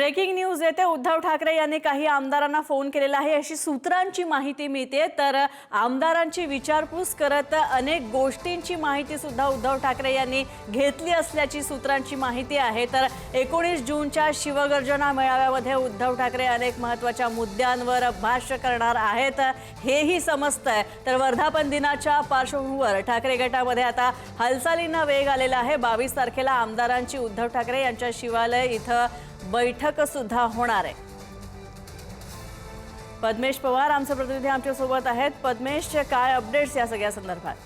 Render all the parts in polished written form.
Breaking news येते। उद्धव ठाकरे यांनी काही आमदारांना फोन केलेला आहे अशी सूत्रांची माहिती मिळते। तर आमदारांची विचारपूस करत अनेक गोष्टींची माहिती सुद्धा उद्धव ठाकरे यांनी घेतली असल्याची सूत्रांची माहिती आहे। तर 19 जूनच्या शिवगर्जना मेळाव्यामध्ये उद्धव ठाकरे अनेक महत्त्वाच्या मुद्द्यांवर भाष्य करणार आहेत हेही समजतंय। तर वर्धापन दिनाच्या पार्श्वभूमीवर ठाकरे गटामध्ये आता हालचालींना वेग आलेला आहे। 22 तारखेला आमदारांची उद्धव ठाकरे यांच्या शिवालय इथं बैठक सुद्धा होणार आहे। पद्मेश पवार आमचे प्रतिनिधी आमच्या सोबत आहेत। पद्मेश, काय अपडेट्स या सगळ्या संदर्भात?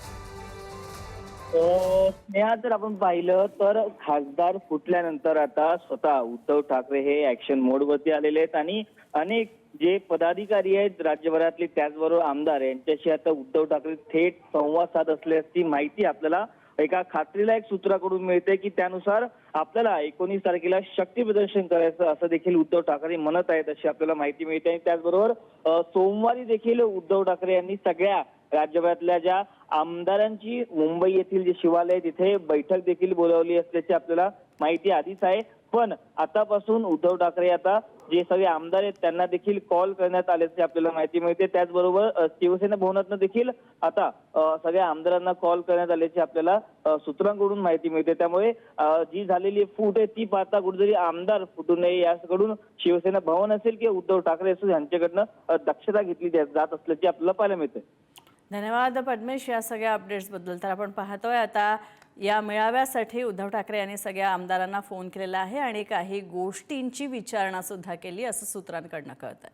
स्नेहा, जर आपण पाहिलं तर खासदार फुटल्यानंतर आता स्वतः उद्धव ठाकरे हे ऍक्शन मोडवरती आलेले आहेत आणि अनेक जे पदाधिकारी आहेत राज्यभरातले त्याचबरोबर आमदार यांच्याशी आता उद्धव ठाकरे थेट संवाद साध असल्याची माहिती आपल्याला एका खात्रीलायक सूत्राकडून मिळते की त्यानुसार आपल्याला 19 तारखेला शक्ती प्रदर्शन करायचं असं देखील उद्धव ठाकरे म्हणत आहेत अशी आपल्याला माहिती मिळते। आणि त्याचबरोबर सोमवारी देखील उद्धव ठाकरे यांनी सगळ्या राज्यभरातल्या ज्या आमदारांची मुंबई येथील जे शिवालय तिथे बैठक देखील बोलावली असल्याची आपल्याला माहिती आधीच आहे। पण आतापासून उद्धव ठाकरे आता जे सगळे आमदार आहेत त्यांना देखील कॉल करण्यात आल्याची आपल्याला माहिती मिळते। त्याचबरोबर शिवसेना भवनातून देखील आता सगळ्या आमदारांना कॉल करण्यात आल्याची आपल्याला सूत्रांकडून माहिती मिळते। त्यामुळे जी झालेली फूट आहे ती पाहता कुठेतरी आमदार फुटू नये याकडून शिवसेना भवन असेल किंवा उद्धव ठाकरे असेल यांच्याकडनं दक्षता घेतली जात असल्याची आपल्याला पाहायला मिळते। धन्यवाद पद्मेश या सगळ्या अपडेट्स बद्दल। तर आपण पाहतोय आता या मेळाव्यासाठी उद्धव ठाकरे यांनी सगळ्या आमदारांना फोन केलेला आहे आणि काही गोष्टींची विचारणा सुद्धा केली असं सूत्रांकडनं कळतंय।